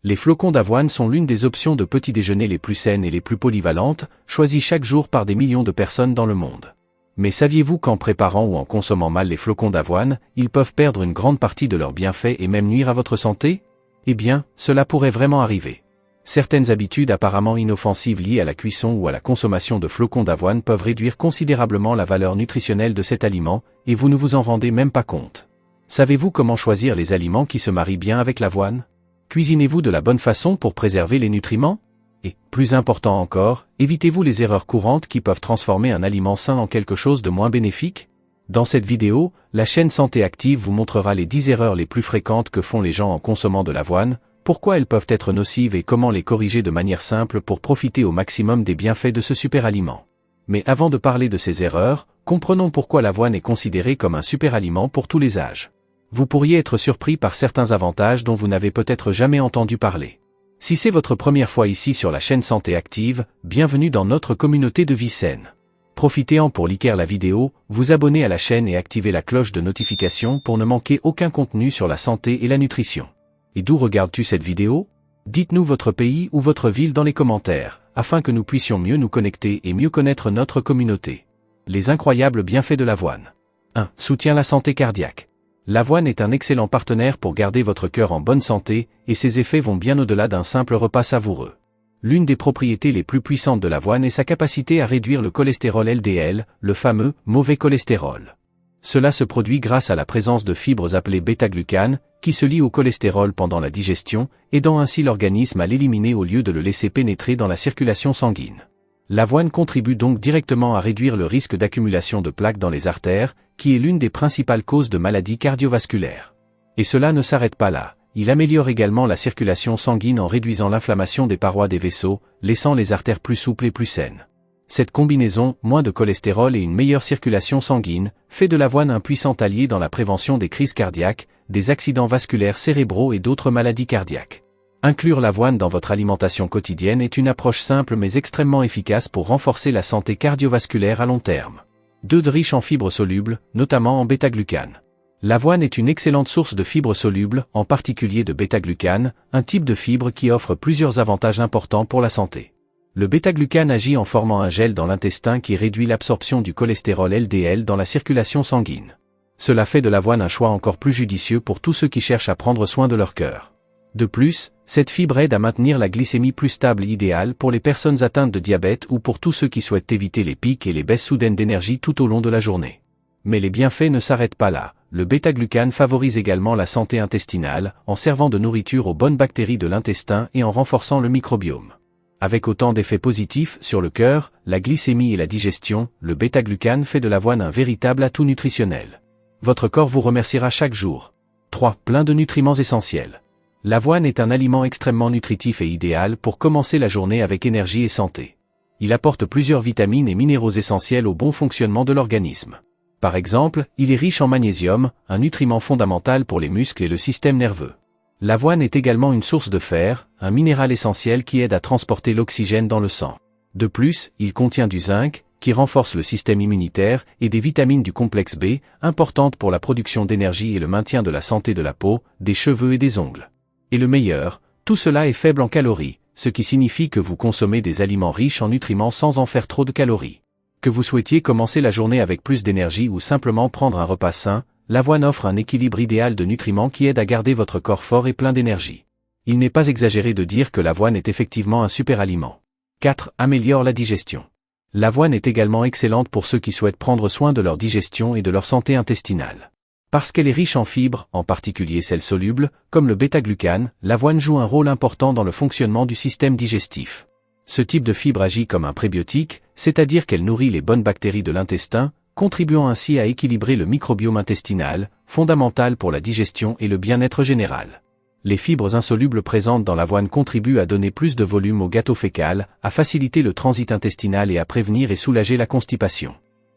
Les flocons d'avoine sont l'une des options de petit déjeuner les plus saines et les plus polyvalentes, choisies chaque jour par des millions de personnes dans le monde. Mais saviez-vous qu'en préparant ou en consommant mal les flocons d'avoine, ils peuvent perdre une grande partie de leurs bienfaits et même nuire à votre santé? Eh bien, cela pourrait vraiment arriver. Certaines habitudes apparemment inoffensives liées à la cuisson ou à la consommation de flocons d'avoine peuvent réduire considérablement la valeur nutritionnelle de cet aliment, et vous ne vous en rendez même pas compte. Savez-vous comment choisir les aliments qui se marient bien avec l'avoine? Cuisinez-vous de la bonne façon pour préserver les nutriments? Et, plus important encore, évitez-vous les erreurs courantes qui peuvent transformer un aliment sain en quelque chose de moins bénéfique? Dans cette vidéo, la chaîne Santé Active vous montrera les 10 erreurs les plus fréquentes que font les gens en consommant de l'avoine, pourquoi elles peuvent être nocives et comment les corriger de manière simple pour profiter au maximum des bienfaits de ce super aliment. Mais avant de parler de ces erreurs, comprenons pourquoi l'avoine est considérée comme un super aliment pour tous les âges. Vous pourriez être surpris par certains avantages dont vous n'avez peut-être jamais entendu parler. Si c'est votre première fois ici sur la chaîne Santé Active, bienvenue dans notre communauté de vie saine. Profitez-en pour liker la vidéo, vous abonner à la chaîne et activer la cloche de notification pour ne manquer aucun contenu sur la santé et la nutrition. Et d'où regardes-tu cette vidéo? Dites-nous votre pays ou votre ville dans les commentaires, afin que nous puissions mieux nous connecter et mieux connaître notre communauté. Les incroyables bienfaits de l'avoine. 1. Soutient la santé cardiaque. L'avoine est un excellent partenaire pour garder votre cœur en bonne santé, et ses effets vont bien au-delà d'un simple repas savoureux. L'une des propriétés les plus puissantes de l'avoine est sa capacité à réduire le cholestérol LDL, le fameux « mauvais cholestérol ». Cela se produit grâce à la présence de fibres appelées bêta-glucanes, qui se lient au cholestérol pendant la digestion, aidant ainsi l'organisme à l'éliminer au lieu de le laisser pénétrer dans la circulation sanguine. L'avoine contribue donc directement à réduire le risque d'accumulation de plaques dans les artères, qui est l'une des principales causes de maladies cardiovasculaires. Et cela ne s'arrête pas là, il améliore également la circulation sanguine en réduisant l'inflammation des parois des vaisseaux, laissant les artères plus souples et plus saines. Cette combinaison, moins de cholestérol et une meilleure circulation sanguine, fait de l'avoine un puissant allié dans la prévention des crises cardiaques, des accidents vasculaires cérébraux et d'autres maladies cardiaques. Inclure l'avoine dans votre alimentation quotidienne est une approche simple mais extrêmement efficace pour renforcer la santé cardiovasculaire à long terme. 2. Riche en fibres solubles, notamment en bêta-glucanes. L'avoine est une excellente source de fibres solubles, en particulier de bêta-glucanes, un type de fibre qui offre plusieurs avantages importants pour la santé. Le bêta-glucane agit en formant un gel dans l'intestin qui réduit l'absorption du cholestérol LDL dans la circulation sanguine. Cela fait de l'avoine un choix encore plus judicieux pour tous ceux qui cherchent à prendre soin de leur cœur. De plus, cette fibre aide à maintenir la glycémie plus stable idéale pour les personnes atteintes de diabète ou pour tous ceux qui souhaitent éviter les pics et les baisses soudaines d'énergie tout au long de la journée. Mais les bienfaits ne s'arrêtent pas là, le bêta-glucane favorise également la santé intestinale, en servant de nourriture aux bonnes bactéries de l'intestin et en renforçant le microbiome. Avec autant d'effets positifs sur le cœur, la glycémie et la digestion, le bêta-glucane fait de l'avoine un véritable atout nutritionnel. Votre corps vous remerciera chaque jour. 3. Plein de nutriments essentiels. L'avoine est un aliment extrêmement nutritif et idéal pour commencer la journée avec énergie et santé. Il apporte plusieurs vitamines et minéraux essentiels au bon fonctionnement de l'organisme. Par exemple, il est riche en magnésium, un nutriment fondamental pour les muscles et le système nerveux. L'avoine est également une source de fer, un minéral essentiel qui aide à transporter l'oxygène dans le sang. De plus, il contient du zinc, qui renforce le système immunitaire, et des vitamines du complexe B, importantes pour la production d'énergie et le maintien de la santé de la peau, des cheveux et des ongles. Et le meilleur, tout cela est faible en calories, ce qui signifie que vous consommez des aliments riches en nutriments sans en faire trop de calories. Que vous souhaitiez commencer la journée avec plus d'énergie ou simplement prendre un repas sain, l'avoine offre un équilibre idéal de nutriments qui aide à garder votre corps fort et plein d'énergie. Il n'est pas exagéré de dire que l'avoine est effectivement un super aliment. 4. Améliore la digestion. L'avoine est également excellente pour ceux qui souhaitent prendre soin de leur digestion et de leur santé intestinale. Parce qu'elle est riche en fibres, en particulier celles solubles, comme le bêta-glucane, l'avoine joue un rôle important dans le fonctionnement du système digestif. Ce type de fibre agit comme un prébiotique, c'est-à-dire qu'elle nourrit les bonnes bactéries de l'intestin, contribuant ainsi à équilibrer le microbiome intestinal, fondamental pour la digestion et le bien-être général. Les fibres insolubles présentes dans l'avoine contribuent à donner plus de volume au gâteau fécal, à faciliter le transit intestinal et à prévenir et soulager la constipation.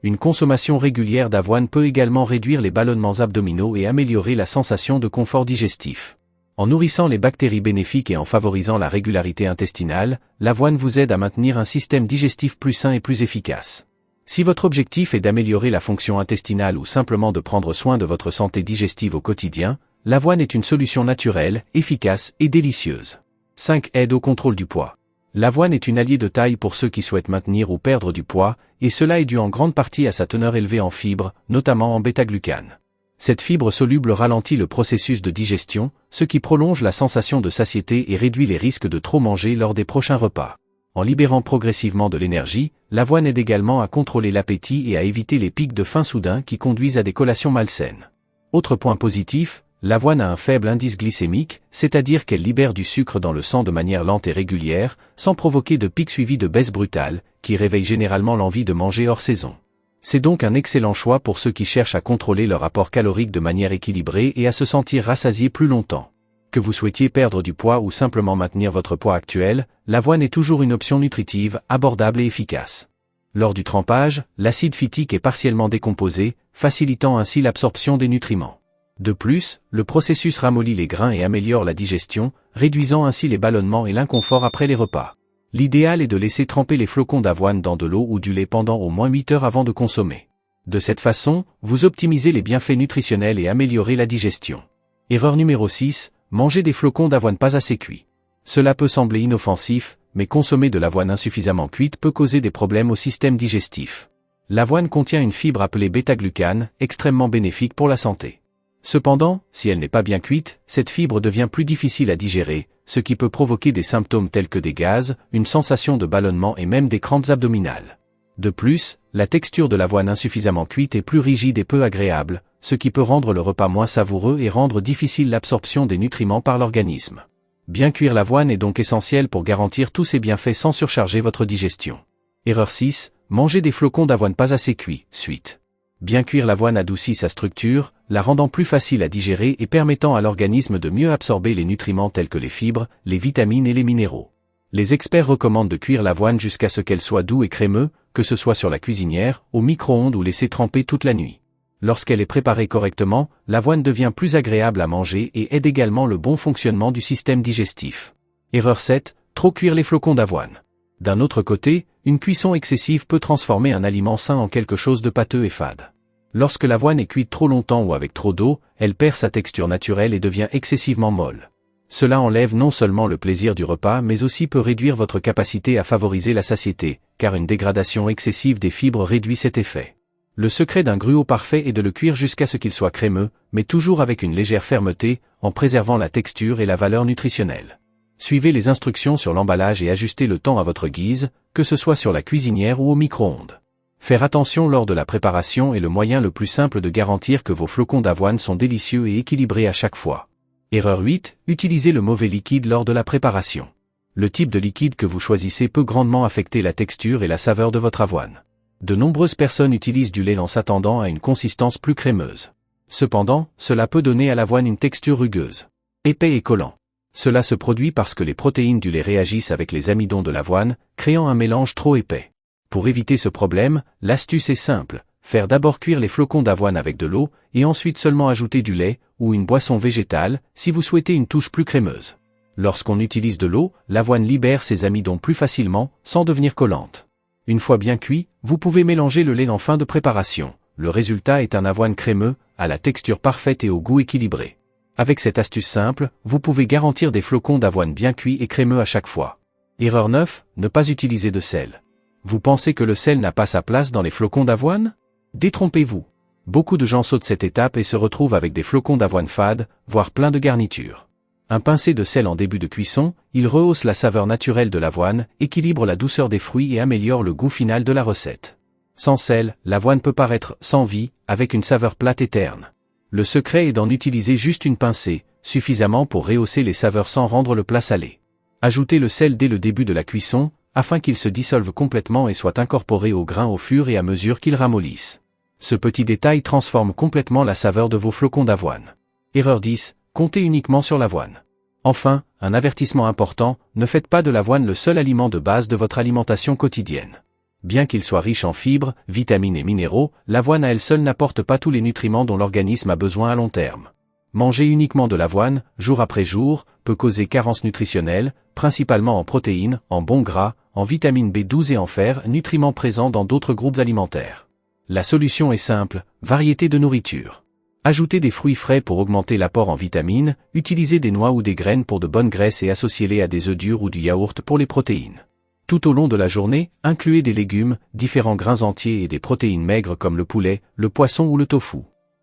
Une consommation régulière d'avoine peut également réduire les ballonnements abdominaux et améliorer la sensation de confort digestif. En nourrissant les bactéries bénéfiques et en favorisant la régularité intestinale, l'avoine vous aide à maintenir un système digestif plus sain et plus efficace. Si votre objectif est d'améliorer la fonction intestinale ou simplement de prendre soin de votre santé digestive au quotidien, l'avoine est une solution naturelle, efficace et délicieuse. 5. Aide au contrôle du poids. L'avoine est une alliée de taille pour ceux qui souhaitent maintenir ou perdre du poids, et cela est dû en grande partie à sa teneur élevée en fibres, notamment en bêta-glucane. Cette fibre soluble ralentit le processus de digestion, ce qui prolonge la sensation de satiété et réduit les risques de trop manger lors des prochains repas. En libérant progressivement de l'énergie, l'avoine aide également à contrôler l'appétit et à éviter les pics de faim soudains qui conduisent à des collations malsaines. Autre point positif, l'avoine a un faible indice glycémique, c'est-à-dire qu'elle libère du sucre dans le sang de manière lente et régulière, sans provoquer de pics suivis de baisse brutale, qui réveillent généralement l'envie de manger hors saison. C'est donc un excellent choix pour ceux qui cherchent à contrôler leur apport calorique de manière équilibrée et à se sentir rassasiés plus longtemps. Que vous souhaitiez perdre du poids ou simplement maintenir votre poids actuel, l'avoine est toujours une option nutritive, abordable et efficace. Lors du trempage, l'acide phytique est partiellement décomposé, facilitant ainsi l'absorption des nutriments. De plus, le processus ramollit les grains et améliore la digestion, réduisant ainsi les ballonnements et l'inconfort après les repas. L'idéal est de laisser tremper les flocons d'avoine dans de l'eau ou du lait pendant au moins 8 heures avant de consommer. De cette façon, vous optimisez les bienfaits nutritionnels et améliorez la digestion. Erreur numéro 6, manger des flocons d'avoine pas assez cuits. Cela peut sembler inoffensif, mais consommer de l'avoine insuffisamment cuite peut causer des problèmes au système digestif. L'avoine contient une fibre appelée bêta-glucane, extrêmement bénéfique pour la santé. Cependant, si elle n'est pas bien cuite, cette fibre devient plus difficile à digérer, ce qui peut provoquer des symptômes tels que des gaz, une sensation de ballonnement et même des crampes abdominales. De plus, la texture de l'avoine insuffisamment cuite est plus rigide et peu agréable, ce qui peut rendre le repas moins savoureux et rendre difficile l'absorption des nutriments par l'organisme. Bien cuire l'avoine est donc essentiel pour garantir tous ses bienfaits sans surcharger votre digestion. Erreur 6, manger des flocons d'avoine pas assez cuits, suite. Bien cuire l'avoine adoucit sa structure, la rendant plus facile à digérer et permettant à l'organisme de mieux absorber les nutriments tels que les fibres, les vitamines et les minéraux. Les experts recommandent de cuire l'avoine jusqu'à ce qu'elle soit doux et crémeux, que ce soit sur la cuisinière, au micro-ondes ou laisser tremper toute la nuit. Lorsqu'elle est préparée correctement, l'avoine devient plus agréable à manger et aide également le bon fonctionnement du système digestif. Erreur 7, trop cuire les flocons d'avoine. D'un autre côté, une cuisson excessive peut transformer un aliment sain en quelque chose de pâteux et fade. Lorsque l'avoine est cuite trop longtemps ou avec trop d'eau, elle perd sa texture naturelle et devient excessivement molle. Cela enlève non seulement le plaisir du repas mais aussi peut réduire votre capacité à favoriser la satiété, car une dégradation excessive des fibres réduit cet effet. Le secret d'un gruau parfait est de le cuire jusqu'à ce qu'il soit crémeux, mais toujours avec une légère fermeté, en préservant la texture et la valeur nutritionnelle. Suivez les instructions sur l'emballage et ajustez le temps à votre guise, que ce soit sur la cuisinière ou au micro-ondes. Faire attention lors de la préparation est le moyen le plus simple de garantir que vos flocons d'avoine sont délicieux et équilibrés à chaque fois. Erreur 8, utilisez le mauvais liquide lors de la préparation. Le type de liquide que vous choisissez peut grandement affecter la texture et la saveur de votre avoine. De nombreuses personnes utilisent du lait en s'attendant à une consistance plus crémeuse. Cependant, cela peut donner à l'avoine une texture rugueuse, épais et collant. Cela se produit parce que les protéines du lait réagissent avec les amidons de l'avoine, créant un mélange trop épais. Pour éviter ce problème, l'astuce est simple, faire d'abord cuire les flocons d'avoine avec de l'eau, et ensuite seulement ajouter du lait, ou une boisson végétale, si vous souhaitez une touche plus crémeuse. Lorsqu'on utilise de l'eau, l'avoine libère ses amidons plus facilement, sans devenir collante. Une fois bien cuit, vous pouvez mélanger le lait en fin de préparation. Le résultat est un avoine crémeux, à la texture parfaite et au goût équilibré. Avec cette astuce simple, vous pouvez garantir des flocons d'avoine bien cuits et crémeux à chaque fois. Erreur 9, ne pas utiliser de sel. Vous pensez que le sel n'a pas sa place dans les flocons d'avoine? Détrompez-vous. Beaucoup de gens sautent cette étape et se retrouvent avec des flocons d'avoine fades, voire pleins de garnitures. Un pincé de sel en début de cuisson, il rehausse la saveur naturelle de l'avoine, équilibre la douceur des fruits et améliore le goût final de la recette. Sans sel, l'avoine peut paraître sans vie, avec une saveur plate et terne. Le secret est d'en utiliser juste une pincée, suffisamment pour rehausser les saveurs sans rendre le plat salé. Ajoutez le sel dès le début de la cuisson, afin qu'il se dissolve complètement et soit incorporé au grain au fur et à mesure qu'il ramollisse. Ce petit détail transforme complètement la saveur de vos flocons d'avoine. Erreur 10, comptez uniquement sur l'avoine. Enfin, un avertissement important, ne faites pas de l'avoine le seul aliment de base de votre alimentation quotidienne. Bien qu'il soit riche en fibres, vitamines et minéraux, l'avoine à elle seule n'apporte pas tous les nutriments dont l'organisme a besoin à long terme. Manger uniquement de l'avoine, jour après jour, peut causer carence nutritionnelle, principalement en protéines, en bons gras, en vitamine B12 et en fer, nutriments présents dans d'autres groupes alimentaires. La solution est simple, variété de nourriture. Ajoutez des fruits frais pour augmenter l'apport en vitamines, utilisez des noix ou des graines pour de bonnes graisses et associez-les à des œufs durs ou du yaourt pour les protéines. Tout au long de la journée, incluez des légumes, différents grains entiers et des protéines maigres comme le poulet, le poisson ou le tofu.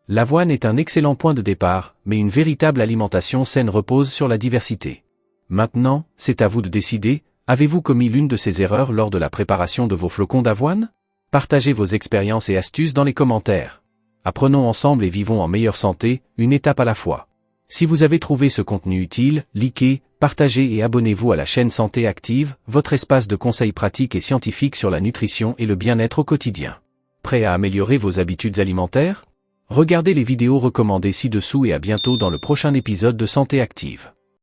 L'avoine est un excellent point de départ, mais une véritable alimentation saine repose sur la diversité. Maintenant, c'est à vous de décider, avez-vous commis l'une de ces erreurs lors de la préparation de vos flocons d'avoine? Partagez vos expériences et astuces dans les commentaires. Apprenons ensemble et vivons en meilleure santé, une étape à la fois. Si vous avez trouvé ce contenu utile, likez, partagez et abonnez-vous à la chaîne Santé Active, votre espace de conseils pratiques et scientifiques sur la nutrition et le bien-être au quotidien. Prêt à améliorer vos habitudes alimentaires? Regardez les vidéos recommandées ci-dessous et à bientôt dans le prochain épisode de Santé Active.